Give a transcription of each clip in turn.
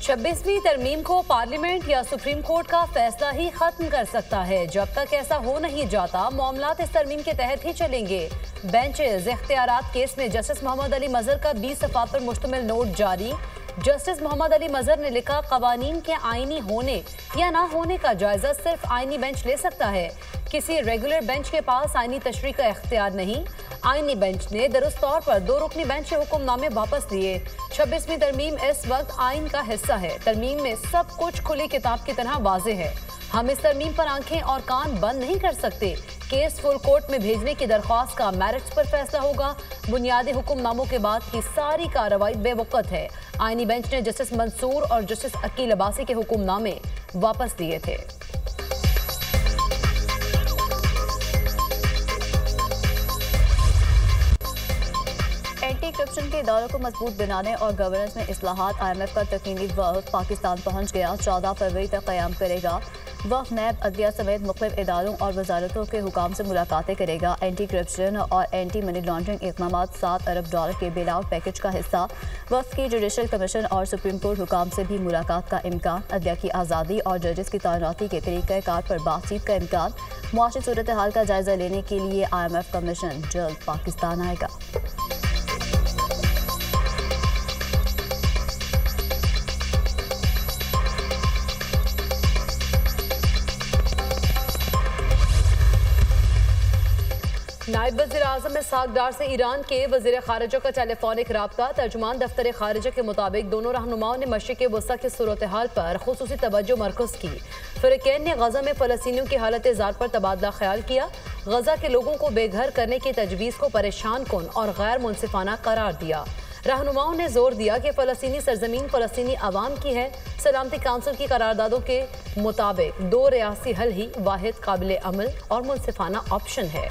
26वीं तरमीम को पार्लियामेंट या सुप्रीम कोर्ट का फैसला ही खत्म कर सकता है। जब तक ऐसा हो नहीं जाता मामलात इस तरमीम के तहत ही चलेंगे। बेंचेस इख्तियारात केस में जस्टिस मोहम्मद अली मजहर का 20 सफ़ात पर मुश्तमिल नोट जारी। जस्टिस मोहम्मद अली मजहर ने लिखा, कवानीन के आईनी होने या ना होने का जायजा सिर्फ आईनी बेंच ले सकता है। किसी रेगुलर बेंच के पास आईनी तशरीह का इख्तियार नहीं। आईनी बेंच ने दुरुस्त तौर पर 2 रुकनी बेंच के हुक्मनामे वापस लिए। 26वीं तरमीम इस वक्त आइन का हिस्सा है। तरमीम में सब कुछ खुली किताब की तरह वाज़ेह है। हम इस तरमीम पर आंखें और कान बंद नहीं कर सकते। केस फुल कोर्ट में भेजने की दरख्वास्त का मेरिट्स पर फैसला होगा। बुनियादी हुक्मनामों के बाद की सारी कार्रवाई बेवकत है। आईनी बेंच ने जस्टिस मंसूर और जस्टिस अकील अब्बासी के हुक्मनामे वापस लिए थे। एंटी करप्शन के इदारों को मजबूत बनाने और गवर्नेंस में इस्लाहात IMF का तकनीकी वफ़द पाकिस्तान पहुँच गया। 14 फरवरी तक क़याम करेगा। वफ़द नैब, अदलिया समेत मुख्तलिफ इदारों और वजारतों के हुकाम से मुलाकातें करेगा। एंटी करप्शन और एंटी मनी लॉन्ड्रिंग इक़दाम $7 अरब के बेल आउट पैकेज का हिस्सा। वफ़द की जुडिशल कमीशन और सुप्रीम कोर्ट हुकाम से भी मुलाकात का इम्कान। अदलिया की आज़ादी और जजेस की तैनाती के तरीक़ाकार पर बातचीत का इम्कान। मुआशी सूरत हाल का जायजा लेने के लिए IMF कमीशन जल्द पाकिस्तान आएगा। नायब वज़ीर-ए-आज़म इसहाक़ डार से ईरान के वज़ीर ख़ारिजा का टेलीफोनिक राब्ता। तर्जुमान दफ्तर ख़ारिजा के मुताबिक दोनों रहनुमाओं ने मशरिक़ वस्ता की सूरत हाल पर खुसूसी तवज्जो मरकज़ की। फ़रीक़ैन ने गज़ा में फ़लस्तीनियों की हालत ज़ात पर तबादला ख्याल किया। गज़ा के लोगों को बेघर करने की तजवीज़ को परेशान कुन और गैर मुनसिफाना करार दिया। रहनुमाओं ने जोर दिया कि फ़लस्तीनी सरजमीन फ़लस्तीनी अवाम की है। सलामती काउंसिल की करारदादों के मुताबिक 2 रियासी हल ही वाहिद काबिल अमल और मुनसिफाना ऑप्शन है।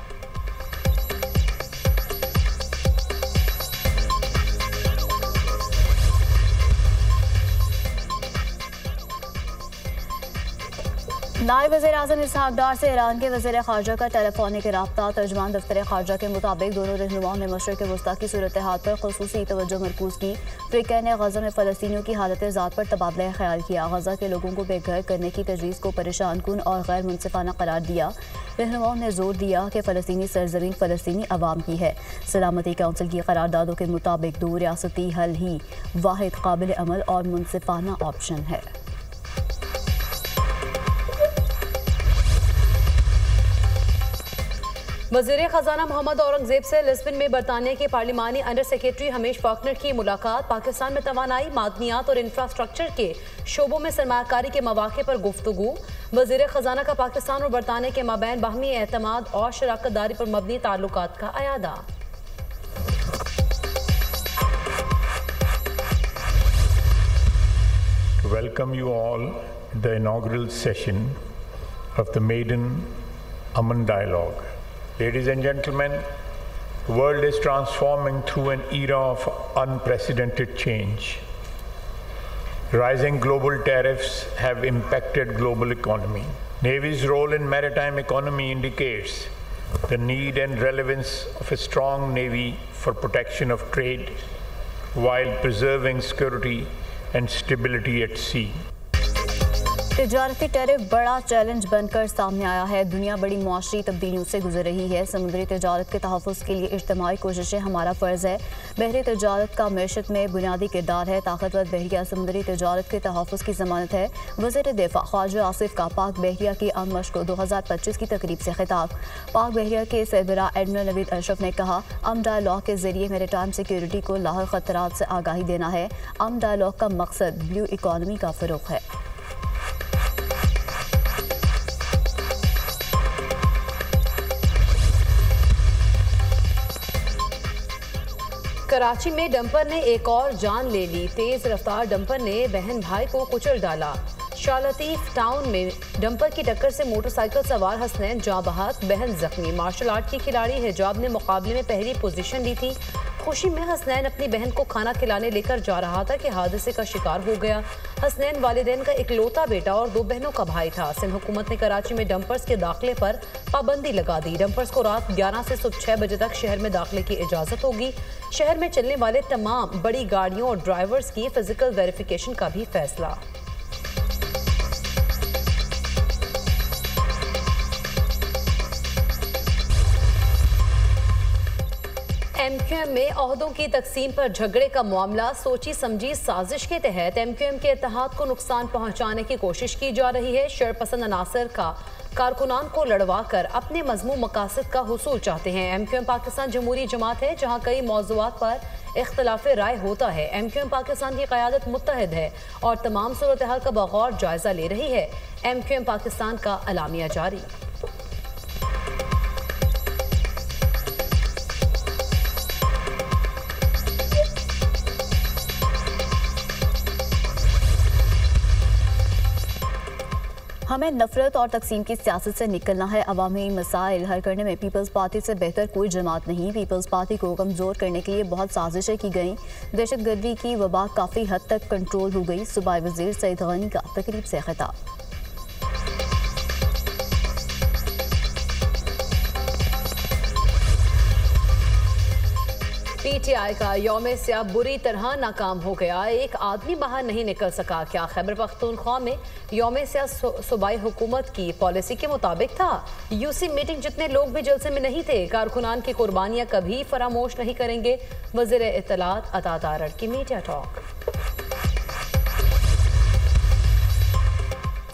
नायब वज़ीर-ए-आज़म इसहाक़ डार से ईरान के वज़ीर ख़ारिजा का टेलीफोनिक राब्ता। तर्जुमान दफ्तर ख़ारिजा के मुताबिक दोनों रहनुमाओं ने मशरिक़ वस्ता की सूरत हाल पर ख़ुसूसी तवज्जो मरकूज़ की। फ़रीक़ैन ने गज़ा में फ़लस्तीनियों की हालत ज़ात पर तबादला ख्याल किया। गज़ा के लोगों को बेघर करने की तजवीज़ को परेशान कुन और गैर मुनसिफाना करार दिया। रहनुमाओं ने जोर दिया कि फ़लस्तीनी सरजमीन फ़लस्तीनी अवाम की है। सलामती काउंसिल की करारदादों के मुताबिक 2 रियासती हल ही वाहिद काबिल अमल और मुनसिफाना ऑप्शन है। वज़ीर ख़जाना मोहम्मद औरंगज़ेब से लिस्बन में बरतानिया के पार्लिमानी अंडर सेक्रेटरी हमीश फॉकनर की मुलाकात। पाकिस्तान में तवानाई, मादनियात और इंफ्रास्ट्रक्चर के शोबों में सरमायाकारी के मौक़े पर गुफ्तगू। वज़ीर ख़जाना का पाकिस्तान और बरतानिया के माबैन बाहमी एतमाद और शराकत दारी पर मबनी ताल्लुकात का अयादा। Welcome you all the inaugural session of the Maiden Aman Dialogue. Ladies and gentlemen, the world is transforming through an era of unprecedented change. Rising global tariffs have impacted global economy. Navy's role in maritime economy indicates the need and relevance of a strong Navy for protection of trade while preserving security and stability at sea. तिजारती tariff बड़ा challenge बनकर सामने आया है। दुनिया बड़ी मुआशरी तब्दीलियों से गुजर रही है। समुद्री तिजारत के तहफ़्फ़ुज़ के लिए इज्तिमाई कोशिशें हमारा फ़र्ज़ है। बहरी तिजारत का मैशत में बुनियादी किरदार है। ताकतवर बहरिया समुद्री तिजारत के तहफ़्फ़ुज़ की ज़मानत है। वज़ीर दिफ़ा ख्वाजा आसिफ का पाक बहरिया की अम मश्क 2025 की तकरीब से खिताब। पाक बहरिया के सरबराह एडमिरल नवीद अशरफ ने कहा, अम डायलॉग के ज़रिए मैरीटाइम सिक्योरिटी को लाहक ख़तरात से आगाही देना है। अम डायलॉग का मकसद ब्लू इकॉनमी का फ़रोग़ है। कराची में डंपर ने एक और जान ले ली। तेज रफ्तार डंपर ने बहन भाई को कुचल डाला। शाह लतीफ टाउन में डंपर की टक्कर से मोटरसाइकिल सवार हसनैन जाँ बहक, बहन जख्मी। मार्शल आर्ट की खिलाड़ी हिजाब ने मुकाबले में पहली पोजीशन ली थी। खुशी में हसनैन अपनी बहन को खाना खिलाने लेकर जा रहा था कि हादसे का शिकार हो गया। हसनैन वालिदैन का इकलौता बेटा और 2 बहनों का भाई था। सिंध हुकूमत ने कराची में डंपर्स के दाखिले पर पाबंदी लगा दी। डंपर्स को रात 11 से सुबह 6 बजे तक शहर में दाखिले की इजाजत होगी। शहर में चलने वाले तमाम बड़ी गाड़ियों और ड्राइवर्स की फिजिकल वेरिफिकेशन का भी फैसला। एमक्यूएम में ओहदों की तकसीम पर झगड़े का मामला सोची समझी साजिश के तहत एमक्यूएम के इत्तेहाद को नुकसान पहुंचाने की कोशिश की जा रही है। शरपसंद अनासर का कारकुनान को लड़वा कर अपने मजमूम मकासद का हुसूल चाहते हैं। एमक्यूएम पाकिस्तान जमहूरी जमात है जहां कई मौज़ूआत पर इख्तलाफ राय होता है। एमक्यूएम पाकिस्तान की क़यादत मुत्तहिद है और तमाम सूरत हाल का बगौर जायजा ले रही है। एमक्यूएम पाकिस्तान का अलामिया जारी। हमें नफरत और तकसीम की सियासत से निकलना है। अवामी मसाइल हल करने में पीपल्स पार्टी से बेहतर कोई जमात नहीं। पीपल्स पार्टी को कमज़ोर करने के लिए बहुत साजिशें की गईं। दहशतगर्दी की वबा काफ़ी हद तक कंट्रोल हो गई। सूबाई वज़ीर सईद गनी का तकरीब से खिताब। पीटीआई का यौम सियाह बुरी तरह नाकाम हो गया। एक आदमी बाहर नहीं निकल सका। क्या खैबर पख्तूनख्वा में यौम सियाह सूबाई हुकूमत की पॉलिसी के मुताबिक था? यूसी मीटिंग जितने लोग भी जलसे में नहीं थे। कारकुनान की कुर्बानियां कभी फरामोश नहीं करेंगे। वज़ीर इत्तलात अता तारड़ की मीडिया टॉक।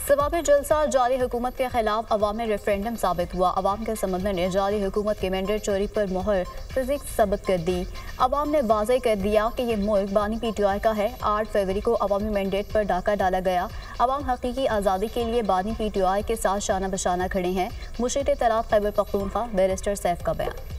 सवाब जलसा जारी हुकूमत के खिलाफ अवामी रेफरेंडम साबित हुआ। अवाम के समंदर ने जारी हुकूमत के मैंडेट चोरी पर मोहर फिजिक्स साबित कर दी। अवाम ने वाज़े कर दिया कि ये मुल्क बानी पीटीआई का है। 8 फरवरी को अवामी मैंडेट पर डाका डाला गया। अवाम हकीकी आज़ादी के लिए बानी पीटीआई के साथ शाना बशाना खड़े हैं। मुशीर इत्तलात खैबर पख्तूनख्वा बैरिस्टर सैफ का बयान।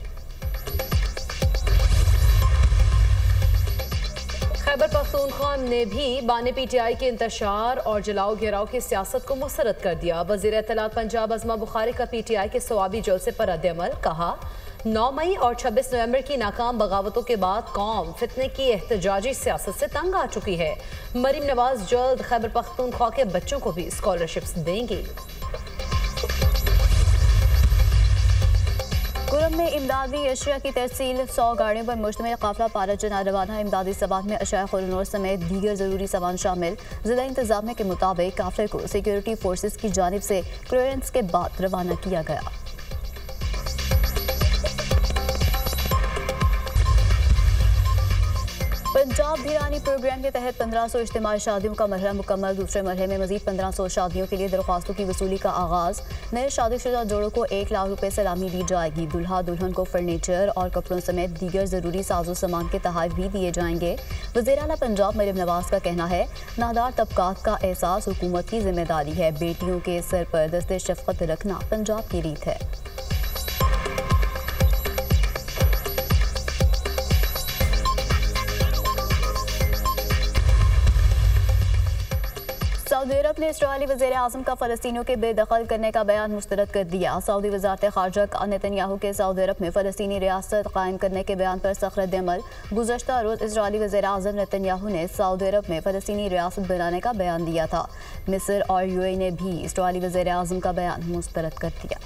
खैबर पख्तूनख्वा ने भी बाने पीटीआई के इंतशार और जलाओ घेराव की सियासत को मुस्तरद कर दिया। वज़ीर इत्तलात पंजाब अज़मा बुखारी का पीटीआई के सवाबी जलसे पर रद्द-ए-अमल। कहा 9 मई और 26 नवंबर की नाकाम बगावतों के बाद कौम फितने की एहतजाजी सियासत से तंग आ चुकी है। मरीम नवाज जल्द खैबर पख्तूनख्वा के बच्चों को भी स्कॉलरशिप्स देंगी। कुरम में इमदादी अशिया की तरसील 100 गाड़ियों पर मुश्तमिल काफिला पाराचना रवाना। इमदादी सवाद में अशिया खुरनूर समेत दीगर ज़रूरी सामान शामिल। ज़िला इंतजामिया के मुताबिक काफिले को सिक्योरिटी फोर्सेस की जानिब से क्लियरेंस के बाद रवाना किया गया। पंजाब धीरानी प्रोग्राम के तहत 1500 इज्तिमाई शादियों का मरहला मुकम्मल। दूसरे मरहले में मजीद 1500 शादियों के लिए दरख्वास्तों की वसूली का आगाज़। नए शादीशुदा जोड़ों को 1 लाख रुपए सलामी दी जाएगी। दुल्हा दुल्हन को फर्नीचर और कपड़ों समेत दीगर ज़रूरी साजो सामान के तोहफ़े भी दिए जाएंगे। वज़ीर आला पंजाब मरीम नवाज का कहना है नादार तबकात का एहसास हुकूमत की जिम्मेदारी है। बेटियों के सर पर दस्ते शफ़क़त रखना पंजाब की रीत है। सऊदी अरब ने इस्राईली वज़ीर आज़म का फ़लस्तीनियों के बेदखल करने का बयान मुस्तरद कर दिया। सऊदी वज़ारत ख़ारजा का नेतन्याहू के सऊदी अरब में फ़लस्तीनी रियासत कायम करने के बयान पर सख्त रद्द-ए-अमल। गुज़श्ता रोज़ इस्राईली वज़ीर आज़म नेतन्याहू ने सऊदी अरब में फ़लस्तीनी रियासत बनाने का बयान दिया था। मिस्र और यूएई ने भी इस्राईली वज़ीर आज़म का बयान मुस्तरद कर दिया।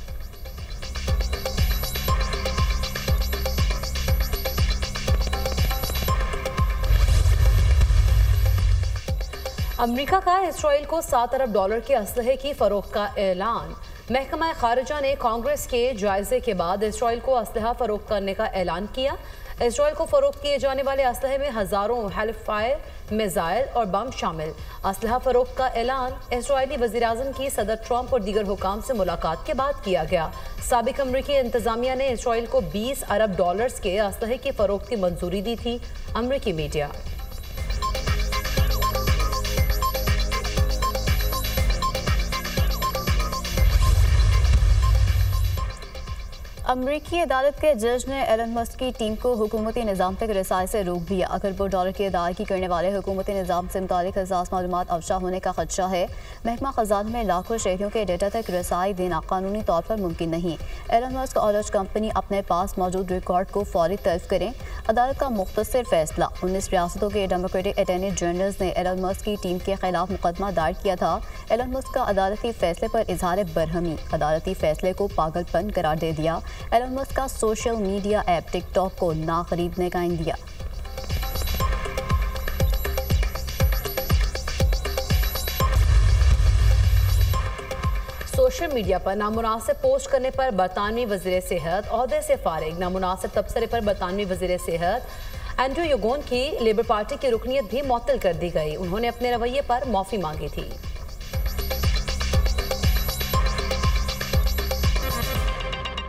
अमेरिका का इसराइल को $7 अरब के असलहे की फरोख्त का ऐलान। महकमा खारिजा ने कांग्रेस के जायजे के बाद इसराइल को असलहा फरोख्त करने का ऐलान किया। इसराइल को फरोख्त किए जाने वाले असलहे में हज़ारों हेलिफायर, मिसाइल और बम शामिल। असलहा फरोख्त का ऐलान इसराइली वज़ीर-ए-आज़म की सदर ट्रंप और दीगर हुकाम से मुलाकात के बाद किया गया। साबिक अमरीकी इंतजामिया ने इसराइल को $20 अरब के असलहे की फरोख्त की मंजूरी दी थी। अमरीकी मीडिया। अमरीकी अदालत के जज ने एलन मस्क की टीम को हुकूमती निज़ाम तक रसाई से रोक दिया। अरबों डॉलर की अदायगी करने वाले हुकूमती निज़ाम से मुतालिक हसास मालूमात अफशा होने का खदशा है। महकमा खजाना में लाखों शहरियों के डेटा तक रसाई देना कानूनी तौर पर मुमकिन नहीं। एलन मस्क और डच कंपनी अपने पास मौजूद रिकॉर्ड को फौरी तल्फ करें। अदालत का मुख्तसर फैसला। 19 रियासतों के डेमोक्रेटिक अटॉर्नी जनरल्स ने एलन मस्क की टीम के खिलाफ मुकदमा दायर किया था। एलन मस्क का अदालती फैसले पर इजहार बरहमी। अदालती फैसले को पागलपन करार दे दिया। एलन मस्क का सोशल मीडिया ऐप टिकटॉक को ना खरीदने का इंदिया। सोशल मीडिया पर नामुनासिब पोस्ट करने पर बरतानवी वज़ीर सेहत ओहदे से फारिग। नामुनासिब तबसरे पर बरतानवी वज़ीर सेहत एंड्रू युगोन की लेबर पार्टी की रुकनीत भी मुअत्तल कर दी गई। उन्होंने अपने रवैये पर माफ़ी मांगी थी।